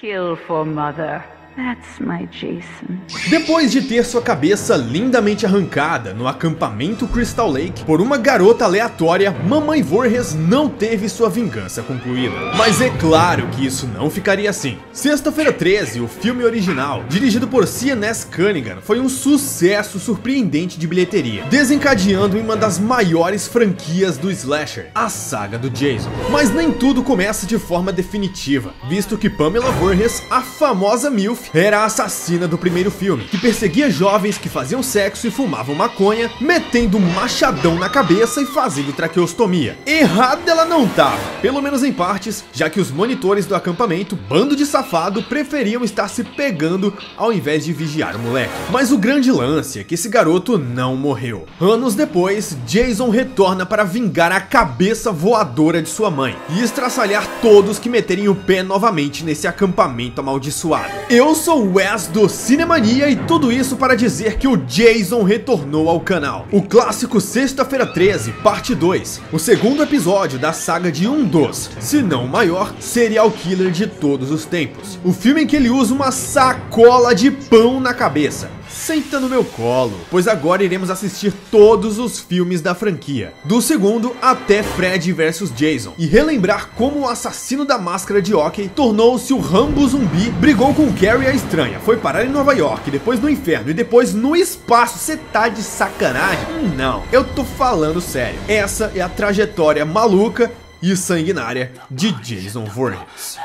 Kill for mother. That's my Jason. Depois de ter sua cabeça lindamente arrancada no acampamento Crystal Lake por uma garota aleatória, Mamãe Voorhees não teve sua vingança concluída. Mas é claro que isso não ficaria assim. Sexta-feira 13, o filme original, dirigido por Sean S. Cunningham, foi um sucesso surpreendente de bilheteria, desencadeando em uma das maiores franquias do slasher, a saga do Jason. Mas nem tudo começa de forma definitiva, visto que Pamela Voorhees, a famosa MILF, era a assassina do primeiro filme, que perseguia jovens que faziam sexo e fumavam maconha, metendo um machadão na cabeça e fazendo traqueostomia. Errada ela não tava, pelo menos em partes, já que os monitores do acampamento, bando de safado, preferiam estar se pegando ao invés de vigiar o moleque. Mas o grande lance é que esse garoto não morreu. Anos depois, Jason retorna para vingar a cabeça voadora de sua mãe e estraçalhar todos que meterem o pé novamente nesse acampamento amaldiçoado. Eu sou o Wes do Cinemania e tudo isso para dizer que o Jason retornou ao canal. O clássico Sexta-feira 13, parte 2, o segundo episódio da saga de um dos, se não o maior, serial killer de todos os tempos. O filme em que ele usa uma sacola de pão na cabeça. Senta no meu colo, pois agora iremos assistir todos os filmes da franquia, do segundo até Freddy vs Jason, e relembrar como o assassino da máscara de hóquei tornou-se o Rambo zumbi, brigou com Carrie a estranha, foi parar em Nova York, depois no inferno e depois no espaço. Cê tá de sacanagem? Não, eu tô falando sério. Essa é a trajetória maluca e sanguinária de Jason Voorhees.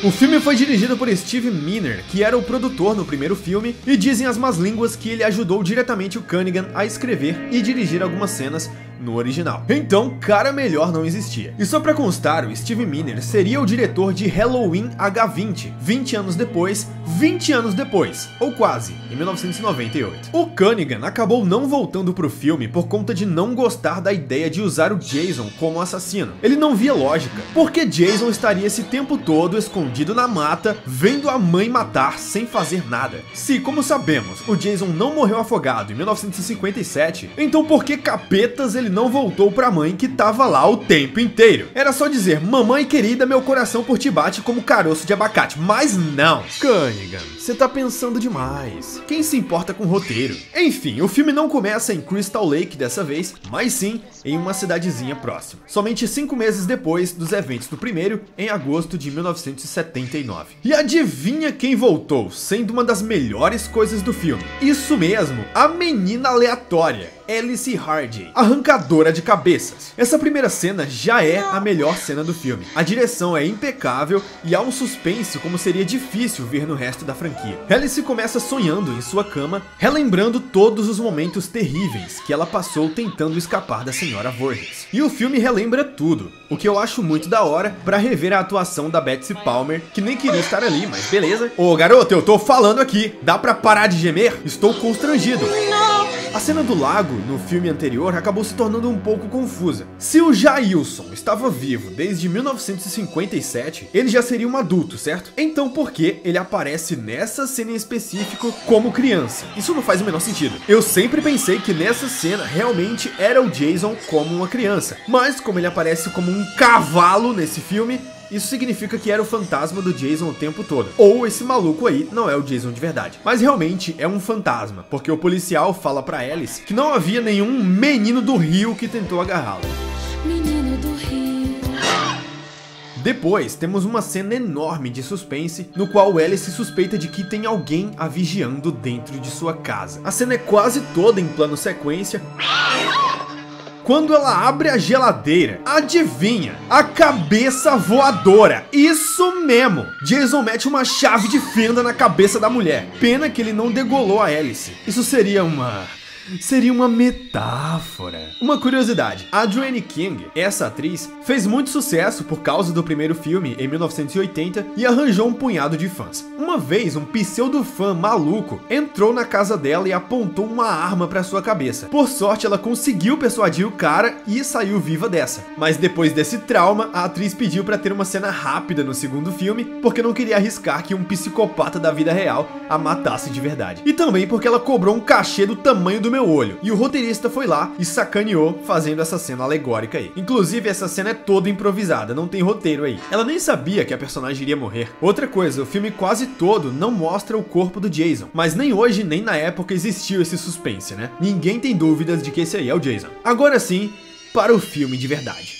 O filme foi dirigido por Steve Miner, que era o produtor no primeiro filme, e dizem as más línguas que ele ajudou diretamente o Cunningham a escrever e dirigir algumas cenas no original. Então, cara melhor não existia. E só pra constar, o Steve Miner seria o diretor de Halloween H20, 20 anos depois, ou quase, em 1998. O Cunningham acabou não voltando pro filme por conta de não gostar da ideia de usar o Jason como assassino. Ele não via lógica, porque Jason estaria esse tempo todo escondido na mata, vendo a mãe matar sem fazer nada. Se, como sabemos, o Jason não morreu afogado em 1957, então por que capetas ele não voltou pra mãe que tava lá o tempo inteiro? Era só dizer: mamãe querida, meu coração por ti bate como caroço de abacate. Mas não. Cunningham, você tá pensando demais. Quem se importa com o roteiro? Enfim, o filme não começa em Crystal Lake dessa vez, mas sim em uma cidadezinha próxima. Somente 5 meses depois dos eventos do primeiro, em agosto de 1979. E adivinha quem voltou, sendo uma das melhores coisas do filme? Isso mesmo, a menina aleatória, Alice Hardy, arrancadora de cabeças. Essa primeira cena já é a melhor cena do filme. A direção é impecável e há um suspense como seria difícil ver no resto da franquia. Alice começa sonhando em sua cama, relembrando todos os momentos terríveis que ela passou tentando escapar da senhora Voorhees. E o filme relembra tudo, o que eu acho muito da hora pra rever a atuação da Betsy Palmer, que nem queria estar ali, mas beleza. Ô garoto, eu tô falando aqui, dá pra parar de gemer? Estou constrangido. A cena do lago no filme anterior acabou se tornando um pouco confusa. Se o Jailson estava vivo desde 1957, ele já seria um adulto, certo? Então por que ele aparece nessa cena em específico como criança? Isso não faz o menor sentido. Eu sempre pensei que nessa cena realmente era o Jason como uma criança, mas como ele aparece como um cavalo nesse filme, isso significa que era o fantasma do Jason o tempo todo. Ou esse maluco aí não é o Jason de verdade. Mas realmente é um fantasma, porque o policial fala pra Alice que não havia nenhum menino do rio que tentou agarrá-la. Menino do rio. Depois temos uma cena enorme de suspense, no qual Alice suspeita de que tem alguém a vigiando dentro de sua casa. A cena é quase toda em plano sequência. Quando ela abre a geladeira, adivinha? A cabeça voadora. Isso mesmo. Jason mete uma chave de fenda na cabeça da mulher. Pena que ele não degolou a Alice. Isso seria uma seria uma metáfora. Uma curiosidade, a Adrienne King, essa atriz, fez muito sucesso por causa do primeiro filme em 1980 e arranjou um punhado de fãs. Uma vez, um pseudo-fã maluco entrou na casa dela e apontou uma arma para sua cabeça. Por sorte, ela conseguiu persuadir o cara e saiu viva dessa. Mas depois desse trauma, a atriz pediu para ter uma cena rápida no segundo filme, porque não queria arriscar que um psicopata da vida real a matasse de verdade. E também porque ela cobrou um cachê do tamanho do meu olho, e o roteirista foi lá e sacaneou fazendo essa cena alegórica aí. Inclusive, essa cena é toda improvisada, não tem roteiro aí. Ela nem sabia que a personagem iria morrer. Outra coisa, o filme quase todo não mostra o corpo do Jason, mas nem hoje nem na época existiu esse suspense, né? Ninguém tem dúvidas de que esse aí é o Jason. Agora sim, para o filme de verdade.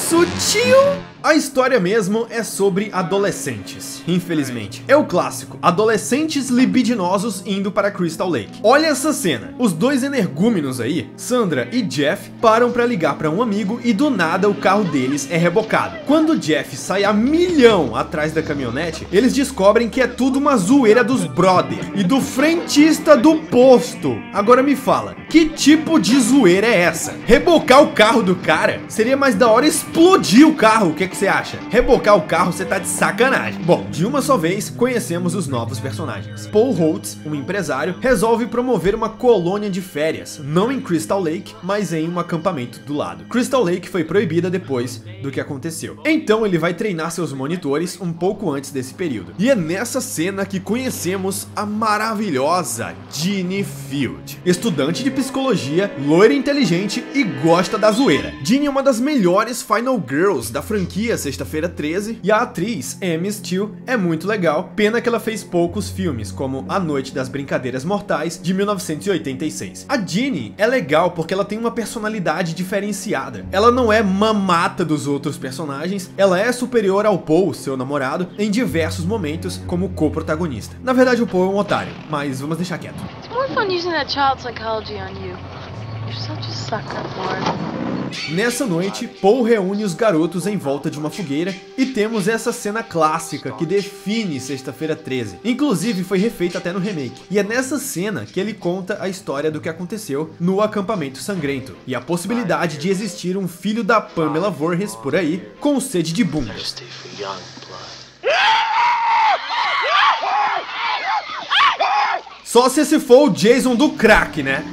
Sutil? A história mesmo é sobre adolescentes, infelizmente. É o clássico, adolescentes libidinosos indo para Crystal Lake. Olha essa cena, os dois energúmenos aí, Sandra e Jeff, param para ligar para um amigo e do nada o carro deles é rebocado. Quando Jeff sai a milhão atrás da caminhonete, eles descobrem que é tudo uma zoeira dos brother e do frentista do posto. Agora me fala, que tipo de zoeira é essa? Rebocar o carro do cara? Seria mais da hora explodir o carro, o que você acha? Rebocar o carro, você tá de sacanagem. Bom, de uma só vez, conhecemos os novos personagens. Paul Holtz, um empresário, resolve promover uma colônia de férias, não em Crystal Lake, mas em um acampamento do lado. Crystal Lake foi proibida depois do que aconteceu. Então ele vai treinar seus monitores um pouco antes desse período. E é nessa cena que conhecemos a maravilhosa Ginny Field. Estudante de psicologia, loira inteligente e gosta da zoeira. Ginny é uma das melhores Final Girls da franquia Sexta-feira 13, e a atriz Amy Steele é muito legal, pena que ela fez poucos filmes, como A Noite das Brincadeiras Mortais, de 1986. A Ginny é legal porque ela tem uma personalidade diferenciada. Ela não é mamata dos outros personagens, ela é superior ao Paul, seu namorado, em diversos momentos como co-protagonista. Na verdade, o Paul é um otário, mas vamos deixar quieto. It's more fun using that child psychology on you. You're such a sucker, Lauren. Nessa noite, Paul reúne os garotos em volta de uma fogueira e temos essa cena clássica que define Sexta-feira 13. Inclusive foi refeita até no remake. E é nessa cena que ele conta a história do que aconteceu no acampamento sangrento e a possibilidade de existir um filho da Pamela Voorhees por aí com sede de bundas. Só se esse for o Jason do crack, né?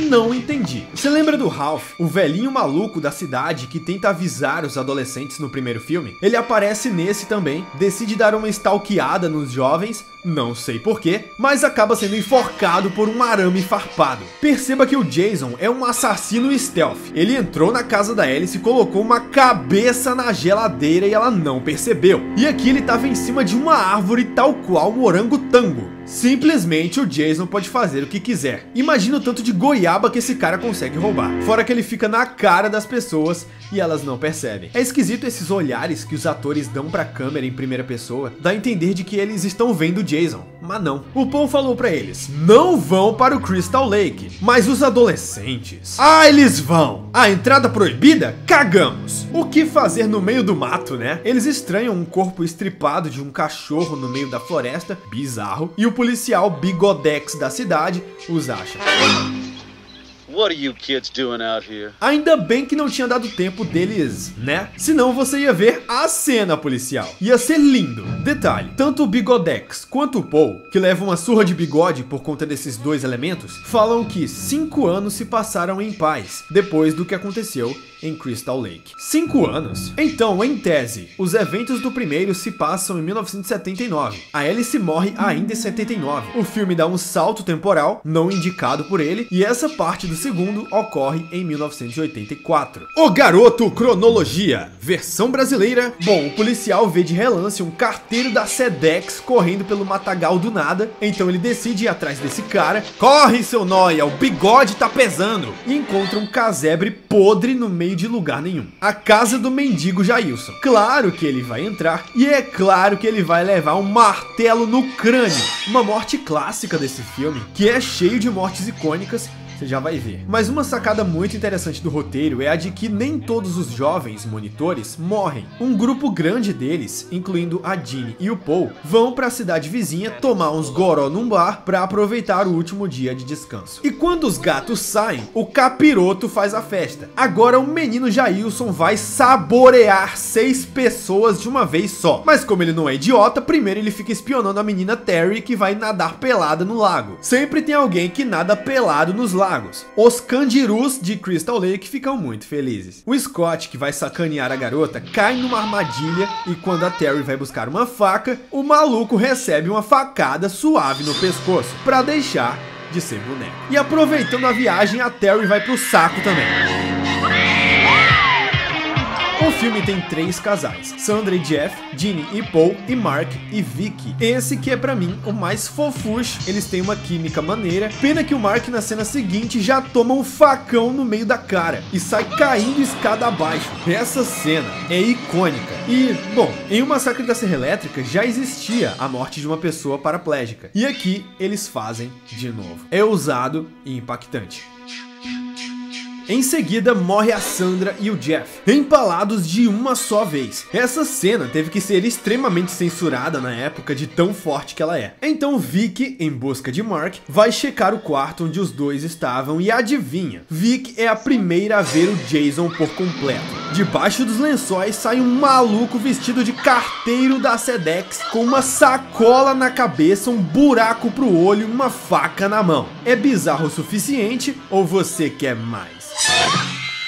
Não entendi. Você lembra do Ralph, o velhinho maluco da cidade que tenta avisar os adolescentes no primeiro filme? Ele aparece nesse também, decide dar uma stalkeada nos jovens, não sei porquê, mas acaba sendo enforcado por um arame farpado. Perceba que o Jason é um assassino stealth. Ele entrou na casa da Alice e colocou uma cabeça na geladeira e ela não percebeu. E aqui ele estava em cima de uma árvore tal qual um orangotango. Simplesmente o Jason pode fazer o que quiser. Imagina o tanto de goiaba que esse cara consegue roubar. Fora que ele fica na cara das pessoas e elas não percebem. É esquisito esses olhares que os atores dão pra câmera em primeira pessoa. Dá a entender de que eles estão vendo o Jason, mas não. O Paul falou pra eles, não vão para o Crystal Lake. Mas os adolescentes... Ah, eles vão! A entrada proibida? Cagamos! O que fazer no meio do mato, né? Eles estranham um corpo estripado de um cachorro no meio da floresta, bizarro, e o policial bigodex da cidade os acha. What are you kids doing out here? Ainda bem que não tinha dado tempo deles, né? Senão você ia ver a cena policial. Ia ser lindo. Detalhe, tanto o Bigodex quanto o Paul, que leva uma surra de bigode por conta desses dois elementos, falam que 5 anos se passaram em paz, depois do que aconteceu em Crystal Lake. 5 anos? Então, em tese, os eventos do primeiro se passam em 1979. A Alice morre ainda em 79. O filme dá um salto temporal, não indicado por ele, e essa parte do segundo ocorre em 1984. O Garoto Cronologia, versão brasileira. Bom, o policial vê de relance um carteiro da Sedex correndo pelo matagal do nada, então ele decide ir atrás desse cara. Corre, seu nóia, o bigode tá pesando! E encontra um casebre podre no meio de lugar nenhum. A casa do mendigo Jailson. Claro que ele vai entrar e é claro que ele vai levar um martelo no crânio. Uma morte clássica desse filme, que é cheio de mortes icônicas. você já vai ver. Mas uma sacada muito interessante do roteiro é a de que nem todos os jovens monitores morrem. Um grupo grande deles, incluindo a Jeannie e o Paul, vão para a cidade vizinha tomar uns goró num bar para aproveitar o último dia de descanso. E quando os gatos saem, o capiroto faz a festa. Agora o menino Jailson vai saborear 6 pessoas de uma vez só. Mas como ele não é idiota, primeiro ele fica espionando a menina Terry, que vai nadar pelada no lago. Sempre tem alguém que nada pelado nos lagos. Os candirus de Crystal Lake ficam muito felizes. O Scott, que vai sacanear a garota, cai numa armadilha e quando a Terry vai buscar uma faca, o maluco recebe uma facada suave no pescoço para deixar de ser boneco. E aproveitando a viagem, a Terry vai pro saco também. O filme tem 3 casais, Sandra e Jeff, Jeannie e Paul, e Mark e Vicky. Esse que é pra mim o mais fofucho, eles têm uma química maneira, pena que o Mark na cena seguinte já toma um facão no meio da cara e sai caindo escada abaixo. Essa cena é icônica. E, bom, em O Massacre da Serra Elétrica já existia a morte de uma pessoa paraplégica, e aqui eles fazem de novo. É ousado e impactante. Em seguida, morre a Sandra e o Jeff, empalados de uma só vez. Essa cena teve que ser extremamente censurada na época de tão forte que ela é. Então Vicky, em busca de Mark, vai checar o quarto onde os dois estavam e adivinha, Vicky é a primeira a ver o Jason por completo. Debaixo dos lençóis sai um maluco vestido de carteiro da Sedex, com uma sacola na cabeça, um buraco pro olho e uma faca na mão. É bizarro o suficiente ou você quer mais?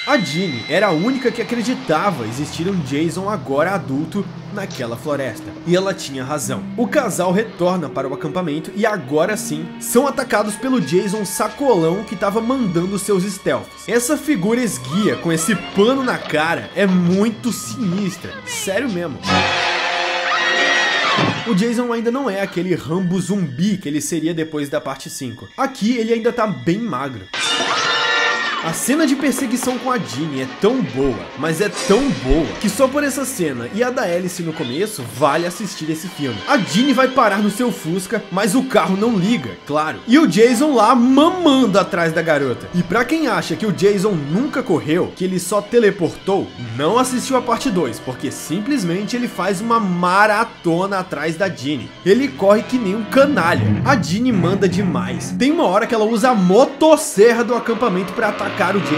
A Jeannie era a única que acreditava existir um Jason agora adulto naquela floresta. E ela tinha razão. O casal retorna para o acampamento e agora sim são atacados pelo Jason sacolão que estava mandando seus stealths. Essa figura esguia com esse pano na cara é muito sinistra. Sério mesmo. O Jason ainda não é aquele Rambo zumbi que ele seria depois da parte 5. Aqui ele ainda tá bem magro. A cena de perseguição com a Jeannie é tão boa, mas é tão boa, que só por essa cena e a da Alice no começo, vale assistir esse filme. A Jeannie vai parar no seu Fusca, mas o carro não liga, claro. E o Jason lá mamando atrás da garota. E pra quem acha que o Jason nunca correu, que ele só teleportou, não assistiu a parte 2, porque simplesmente ele faz uma maratona atrás da Jeannie. Ele corre que nem um canalha. A Jeannie manda demais. Tem uma hora que ela usa a motosserra do acampamento pra atacar o Jason.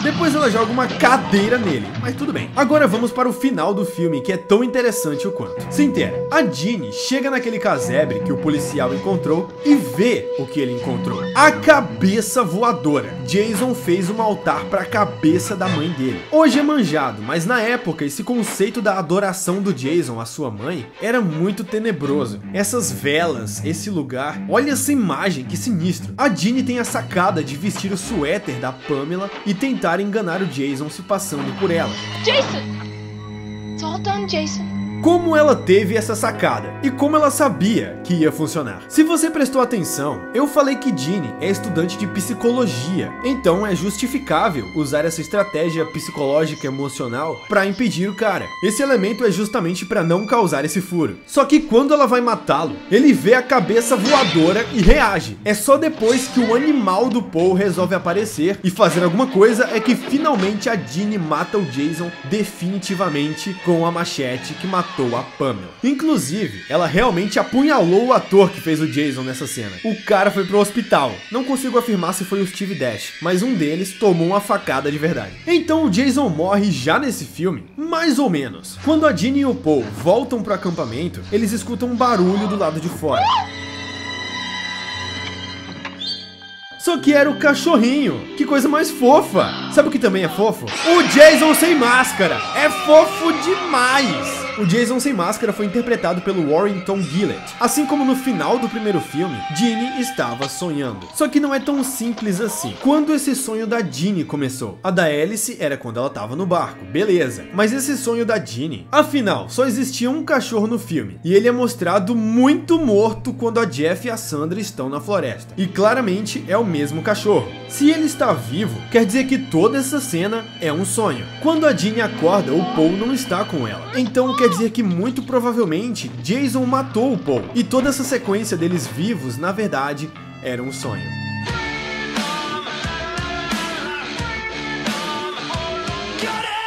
Depois ela joga uma cadeira nele, mas tudo bem. Agora vamos para o final do filme, que é tão interessante o quanto. Se inteira, a Jeannie chega naquele casebre que o policial encontrou e vê o que ele encontrou. A cabeça voadora. Jason fez um altar para a cabeça da mãe dele. Hoje é manjado, mas na época esse conceito da adoração do Jason à sua mãe era muito tenebroso. Essas velas, esse lugar, olha essa imagem, que sinistro. A Jeannie tem a sacada de vestir o suéter da Pamela e tentar enganar o Jason se passando por ela. Jason! It's all done, Jason. Como ela teve essa sacada e como ela sabia que ia funcionar? Se você prestou atenção, eu falei que Jeannie é estudante de psicologia, então é justificável usar essa estratégia psicológica emocional para impedir o cara. Esse elemento é justamente para não causar esse furo. Só que quando ela vai matá-lo, ele vê a cabeça voadora e reage. É só depois que o animal do Paul resolve aparecer e fazer alguma coisa é que finalmente a Jeannie mata o Jason definitivamente com a machete que matou a Pamela. Inclusive, ela realmente apunhalou o ator que fez o Jason nessa cena. O cara foi pro hospital. Não consigo afirmar se foi o Steve Dash, mas um deles tomou uma facada de verdade. Então o Jason morre já nesse filme, mais ou menos. Quando a Jeannie e o Paul voltam pro acampamento, eles escutam um barulho do lado de fora. Só que era o cachorrinho. Que coisa mais fofa. Sabe o que também é fofo? O Jason sem máscara. É fofo demais. O Jason sem máscara foi interpretado pelo Warrington Gillett. Assim como no final do primeiro filme, Jeannie estava sonhando. Só que não é tão simples assim. Quando esse sonho da Jeannie começou? A da Alice era quando ela estava no barco, beleza. Mas esse sonho da Jeannie? Afinal, só existia um cachorro no filme. E ele é mostrado muito morto quando a Jeff e a Sandra estão na floresta. E claramente é o mesmo cachorro. Se ele está vivo, quer dizer que toda essa cena é um sonho. Quando a Jeannie acorda, o Paul não está com ela. Então quer dizer que muito provavelmente Jason matou o Paul. E toda essa sequência deles vivos, na verdade, era um sonho.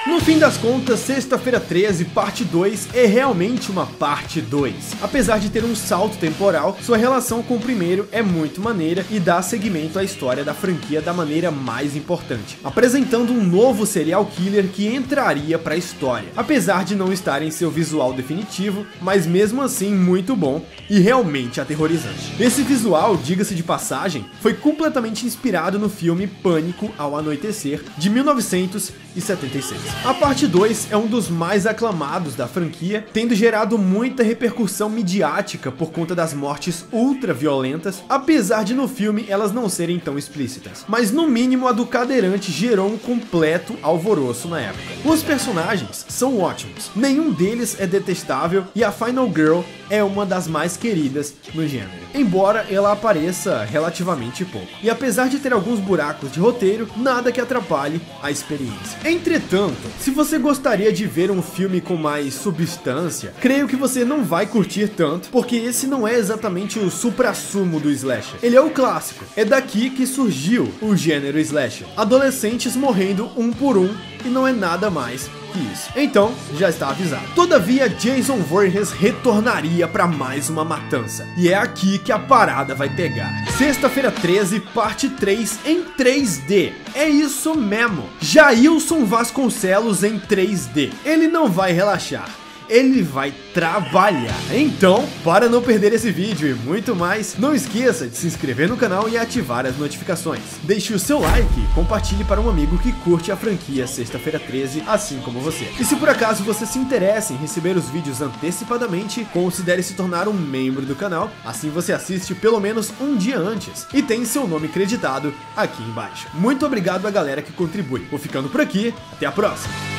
No fim das contas, Sexta-feira 13, parte 2 é realmente uma parte 2. Apesar de ter um salto temporal, sua relação com o primeiro é muito maneira e dá seguimento à história da franquia da maneira mais importante, apresentando um novo serial killer que entraria para a história, apesar de não estar em seu visual definitivo, mas mesmo assim muito bom e realmente aterrorizante. Esse visual, diga-se de passagem, foi completamente inspirado no filme Pânico ao Anoitecer, de 1976. A parte 2 é um dos mais aclamados da franquia, tendo gerado muita repercussão midiática por conta das mortes ultra violentas, apesar de no filme elas não serem tão explícitas. Mas no mínimo a do cadeirante gerou um completo alvoroço na época. Os personagens são ótimos, nenhum deles é detestável e a Final Girl é uma das mais queridas no gênero, embora ela apareça relativamente pouco. E apesar de ter alguns buracos de roteiro, nada que atrapalhe a experiência. Entretanto, se você gostaria de ver um filme com mais substância, creio que você não vai curtir tanto, porque esse não é exatamente o suprassumo do slasher. Ele é o clássico, é daqui que surgiu o gênero slasher. Adolescentes morrendo um por um e não é nada mais que isso. Então, já está avisado. Todavia, Jason Voorhees retornaria para mais uma matança. E é aqui que a parada vai pegar. Sexta-feira 13, parte 3 em 3D. É isso mesmo. Jailson Vasconcelos em 3D. Ele não vai relaxar. Ele vai trabalhar. Então, para não perder esse vídeo e muito mais, não esqueça de se inscrever no canal e ativar as notificações. Deixe o seu like e compartilhe para um amigo que curte a franquia Sexta-feira 13, assim como você. E se por acaso você se interessa em receber os vídeos antecipadamente, considere se tornar um membro do canal, assim você assiste pelo menos um dia antes e tem seu nome creditado aqui embaixo. Muito obrigado à galera que contribui. Vou ficando por aqui, até a próxima!